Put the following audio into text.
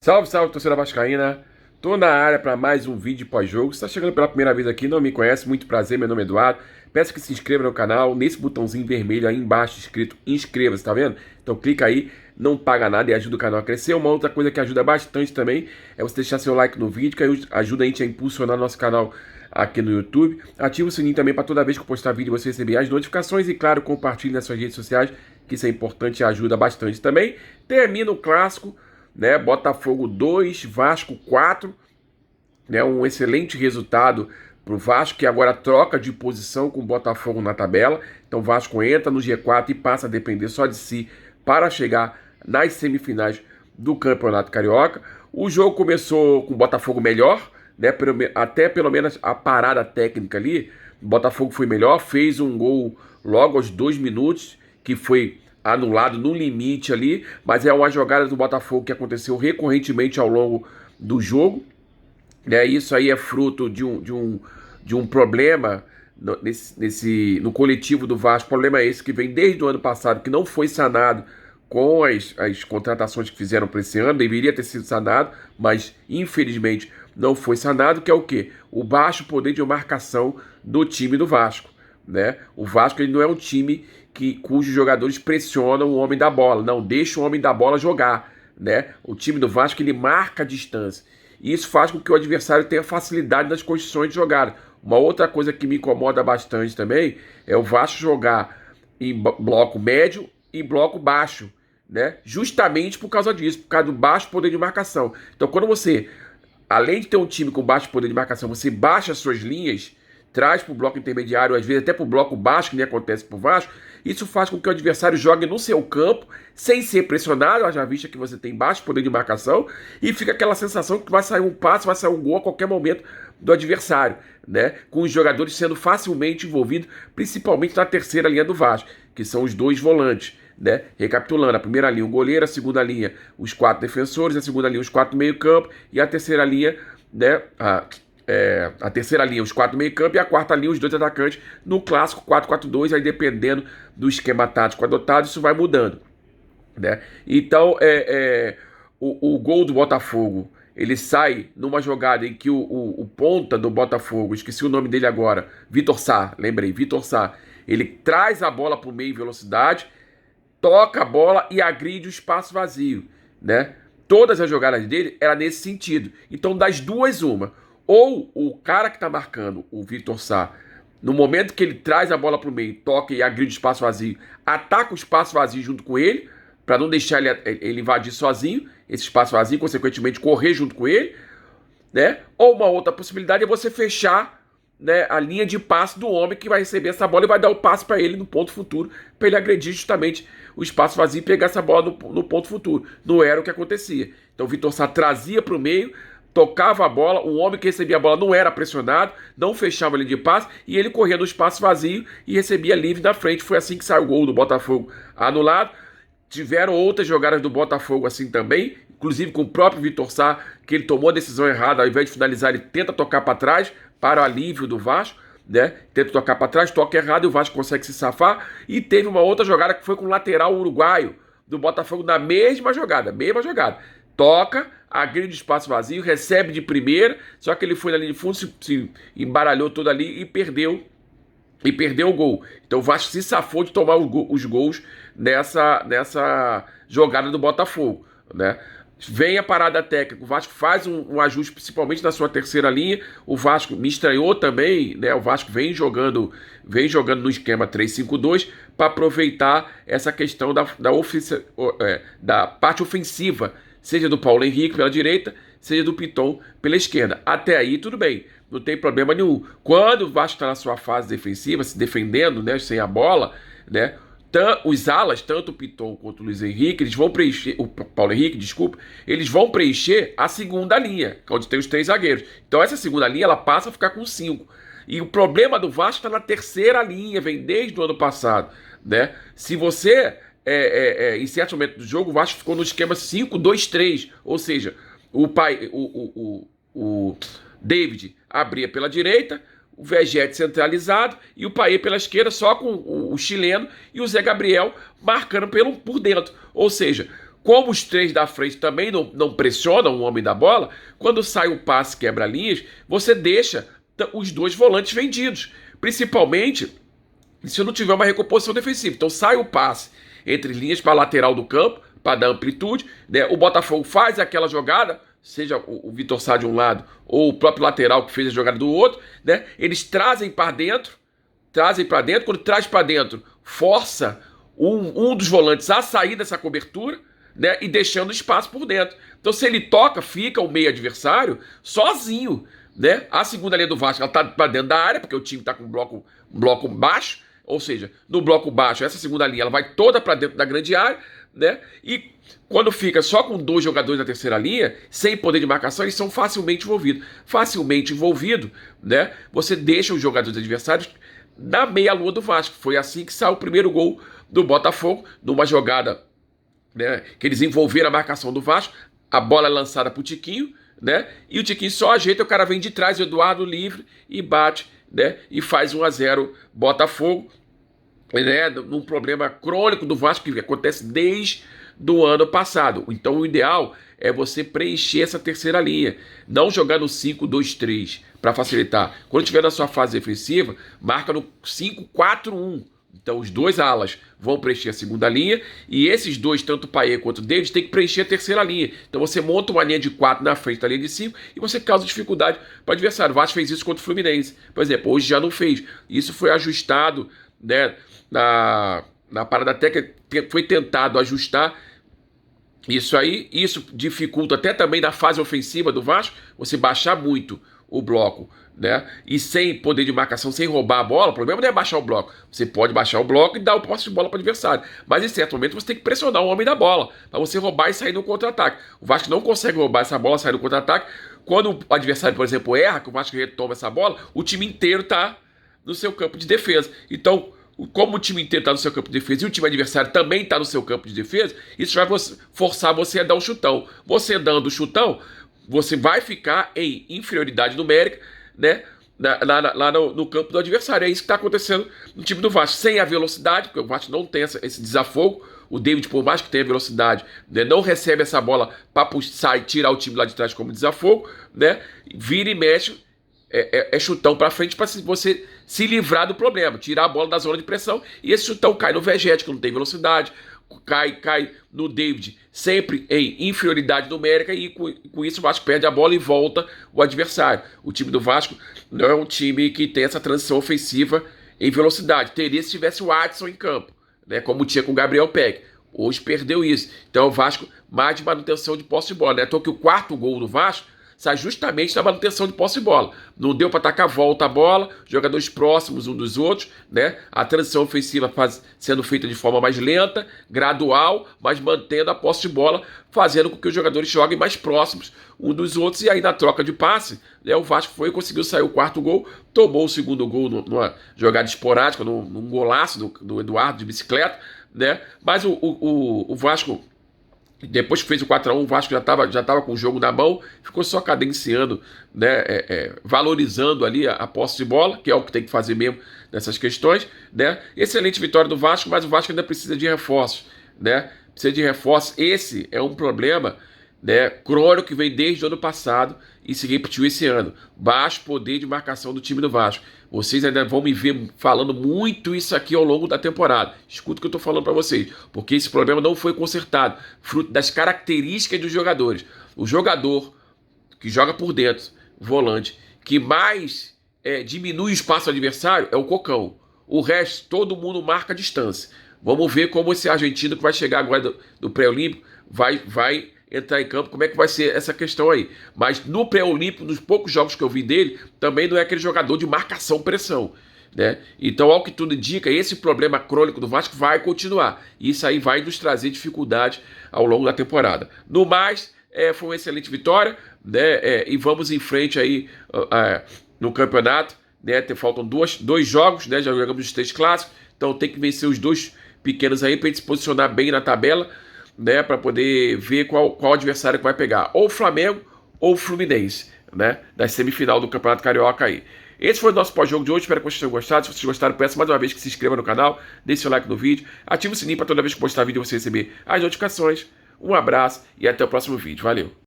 Salve, salve, torcida vascaína. Tô na área para mais um vídeo pós-jogo. Se tá chegando pela primeira vez aqui, não me conhece, muito prazer, meu nome é Eduardo. Peço que se inscreva no canal, nesse botãozinho vermelho aí embaixo escrito inscreva-se, tá vendo? Então clica aí, não paga nada e ajuda o canal a crescer. Uma outra coisa que ajuda bastante também é você deixar seu like no vídeo, que ajuda a gente a impulsionar nosso canal aqui no YouTube. Ativa o sininho também para toda vez que eu postar vídeo você receber as notificações e, claro, compartilhe nas suas redes sociais, que isso é importante e ajuda bastante também. Termina o clássico, né? Botafogo 2, Vasco 4, né? Um excelente resultado para o Vasco, que agora troca de posição com o Botafogo na tabela. Então o Vasco entra no G4 e passa a depender só de si para chegar nas semifinais do Campeonato Carioca. O jogo começou com o Botafogo melhor, né? Até pelo menos a parada técnica ali, o Botafogo foi melhor, fez um gol logo aos 2 minutos, que foi anulado no limite ali, mas é uma jogada do Botafogo que aconteceu recorrentemente ao longo do jogo, né? Isso aí é fruto de um problema no coletivo do Vasco. O problema é esse que vem desde o ano passado, que não foi sanado com as contratações que fizeram para esse ano. Deveria ter sido sanado, mas infelizmente não foi sanado, que é o quê? O baixo poder de marcação do time do Vasco, né? O Vasco ele não é um time cujos jogadores pressionam o homem da bola, não, deixa o homem da bola jogar, né? O time do Vasco ele marca a distância, e isso faz com que o adversário tenha facilidade nas construções de jogada. Uma outra coisa que me incomoda bastante também é o Vasco jogar em bloco médio e bloco baixo, né? Justamente por causa disso, por causa do baixo poder de marcação. Então quando você, além de ter um time com baixo poder de marcação, você baixa as suas linhas, traz para o bloco intermediário, às vezes até para o bloco baixo, que nem acontece para o Vasco, isso faz com que o adversário jogue no seu campo, sem ser pressionado, já vista que você tem baixo poder de marcação, e fica aquela sensação que vai sair um passe, vai sair um gol a qualquer momento do adversário, né? Com os jogadores sendo facilmente envolvidos, principalmente na terceira linha do Vasco, que são os dois volantes, né? Recapitulando, a primeira linha o goleiro, a segunda linha os 4 defensores, a segunda linha os 4 meio-campo, e a terceira linha, né? A terceira linha, os 4 meio-campo, e a quarta linha, os 2 atacantes, no clássico 4-4-2, aí dependendo do esquema tático adotado, isso vai mudando, né? Então, o gol do Botafogo, ele sai numa jogada em que o ponta do Botafogo, esqueci o nome dele agora, Vitor Sá, lembrei, Vitor Sá, ele traz a bola para o meio em velocidade, toca a bola e agride o espaço vazio, né? Todas as jogadas dele eram nesse sentido. Então, das duas, uma. Ou o cara que está marcando, o Vitor Sá, no momento que ele traz a bola para o meio, toca e agride o espaço vazio, ataca o espaço vazio junto com ele, para não deixar ele invadir sozinho esse espaço vazio, consequentemente correr junto com ele, né? Ou uma outra possibilidade é você fechar, né, a linha de passe do homem que vai receber essa bola e vai dar o passe para ele no ponto futuro, para ele agredir justamente o espaço vazio e pegar essa bola no ponto futuro. Não era o que acontecia. Então o Vitor Sá trazia para o meio, tocava a bola, o homem que recebia a bola não era pressionado, não fechava a linha de passe, e ele corria no espaço vazio e recebia livre na frente. Foi assim que saiu o gol do Botafogo anulado. Tiveram outras jogadas do Botafogo assim também, inclusive com o próprio Vitor Sá, que ele tomou a decisão errada, ao invés de finalizar, ele tenta tocar para trás, para o alívio do Vasco, né? Tenta tocar para trás, toca errado e o Vasco consegue se safar. E teve uma outra jogada que foi com o lateral uruguaio do Botafogo na mesma jogada, toca, agride o espaço vazio, recebe de primeira, só que ele foi na linha de fundo, se embaralhou todo ali e perdeu o gol. Então o Vasco se safou de tomar os gols nessa jogada do Botafogo, né? Vem a parada técnica, o Vasco faz um ajuste, principalmente na sua terceira linha. O Vasco me estranhou também, né? O Vasco vem jogando no esquema 3-5-2 para aproveitar essa questão da parte ofensiva, seja do Paulo Henrique pela direita, seja do Piton pela esquerda. Até aí tudo bem, não tem problema nenhum. Quando o Vasco está na sua fase defensiva, se defendendo, né, sem a bola, né, os alas, tanto o Piton quanto o Luiz Henrique, eles vão preencher, o Paulo Henrique, desculpa, eles vão preencher a segunda linha, onde tem os 3 zagueiros. Então essa segunda linha, ela passa a ficar com 5. E o problema do Vasco está na terceira linha, vem desde o ano passado, né? Se você, em certo momento do jogo, o Vasco ficou no esquema 5-2-3, ou seja, o David abria pela direita, o Vegete centralizado e o Paê pela esquerda, só com o chileno e o Zé Gabriel marcando por dentro. Ou seja, Como os três da frente também não pressionam o homem da bola, quando sai o passe quebra-linhas, você deixa os dois volantes vendidos. Principalmente se não tiver uma recomposição defensiva. Então sai o passe entre linhas para a lateral do campo, para dar amplitude, né? O Botafogo faz aquela jogada, seja o Vitor Sá de um lado ou o próprio lateral que fez a jogada do outro, né? Eles trazem para dentro, quando traz para dentro, força um dos volantes a sair dessa cobertura, né? E deixando espaço por dentro. Então se ele toca, fica o meio adversário sozinho, né? A segunda linha do Vasco, ela tá para dentro da área, porque o time tá com um bloco baixo, ou seja, no bloco baixo, essa segunda linha ela vai toda para dentro da grande área, né? E quando fica só com dois jogadores na terceira linha, sem poder de marcação, eles são facilmente envolvidos. Facilmente envolvido, né? Você deixa os jogadores adversários na meia-lua do Vasco. Foi assim que saiu o primeiro gol do Botafogo, numa jogada, né, que eles envolveram a marcação do Vasco. A bola é lançada pro Tiquinho, né? E o Tiquinho só ajeita, o cara vem de trás, o Eduardo livre e bate, né? E faz 1-0 Botafogo, né? Num problema crônico do Vasco que acontece desde do ano passado. Então o ideal é você preencher essa terceira linha, não jogar no 5-2-3 para facilitar. Quando estiver na sua fase defensiva, marca no 5-4-1. Então os dois alas vão preencher a segunda linha e esses dois, tanto o Payet quanto o David, tem que preencher a terceira linha. Então você monta uma linha de 4 na frente da linha de 5 e você causa dificuldade para o adversário. O Vasco fez isso contra o Fluminense, por exemplo, hoje já não fez. Isso foi ajustado, né, na parada técnica, foi tentado ajustar isso aí. Isso dificulta até também na fase ofensiva do Vasco, você baixar muito o bloco, né? E sem poder de marcação, sem roubar a bola. O problema não é baixar o bloco. Você pode baixar o bloco e dar o posse de bola para o adversário. Mas em certo momento você tem que pressionar o homem da bola para você roubar e sair no contra-ataque. O Vasco não consegue roubar essa bola, sair no contra-ataque. Quando o adversário, por exemplo, erra, que o Vasco retoma essa bola, o time inteiro está no seu campo de defesa. Então, como o time inteiro está no seu campo de defesa e o time adversário também está no seu campo de defesa, isso vai forçar você a dar um chutão. Você dando o chutão, você vai ficar em inferioridade numérica, né, lá no campo do adversário. É isso que está acontecendo no time do Vasco. Sem a velocidade, porque o Vasco não tem esse desafogo. O David, por mais que tenha velocidade, né, não recebe essa bola para puxar e tirar o time lá de trás como desafogo, né? Vira e mexe, é chutão para frente para você se livrar do problema, tirar a bola da zona de pressão, e esse chutão cai no Vegete, que não tem velocidade, cai no David, sempre em inferioridade numérica, e com isso o Vasco perde a bola e volta o adversário. O time do Vasco não é um time que tem essa transição ofensiva em velocidade. Teria se tivesse o Adson em campo, né, como tinha com o Gabriel Peck. Hoje perdeu isso. Então o Vasco mais de manutenção de posse de bola, né? Então que o quarto gol do Vasco sai justamente na manutenção de posse de bola. Não deu para atacar, volta a bola, jogadores próximos um dos outros, né? A transição ofensiva sendo feita de forma mais lenta, gradual, mas mantendo a posse de bola, fazendo com que os jogadores joguem mais próximos um dos outros. E aí na troca de passe, né, o Vasco foi e conseguiu sair o quarto gol, tomou o segundo gol numa jogada esporádica, num golaço do Eduardo de bicicleta, né? Mas o Vasco, depois que fez o 4-1, o Vasco já tava com o jogo na mão, ficou só cadenciando, né, valorizando ali a posse de bola, que é o que tem que fazer mesmo nessas questões, né? Excelente vitória do Vasco, mas o Vasco ainda precisa de reforços, né? Precisa de reforços. Esse é um problema, né, crônico, que vem desde o ano passado e se repetiu esse ano. Baixo poder de marcação do time do Vasco. Vocês ainda vão me ver falando muito isso aqui ao longo da temporada. Escuta o que eu estou falando para vocês, porque esse problema não foi consertado, fruto das características dos jogadores. O jogador que joga por dentro, volante, que mais diminui o espaço adversário é o Cocão. O resto, todo mundo marca a distância. Vamos ver como esse argentino que vai chegar agora do pré-olímpico vai entrar em campo, como é que vai ser essa questão aí. Mas no pré-olímpico, nos poucos jogos que eu vi dele, também não é aquele jogador de marcação-pressão, né? Então, ao que tudo indica, esse problema crônico do Vasco vai continuar. E isso aí vai nos trazer dificuldade ao longo da temporada. No mais, foi uma excelente vitória, né? E vamos em frente aí no campeonato, né? Faltam dois jogos, né? Já jogamos os 3 clássicos, então tem que vencer os 2 pequenos aí para a gente se posicionar bem na tabela, né, para poder ver qual adversário que vai pegar, ou o Flamengo ou o Fluminense, né, da semifinal do Campeonato Carioca aí. Esse foi o nosso pós-jogo de hoje, espero que vocês tenham gostado. Se vocês gostaram, peço mais uma vez que se inscreva no canal, deixe seu like no vídeo, ative o sininho para toda vez que postar vídeo você receber as notificações. Um abraço e até o próximo vídeo. Valeu!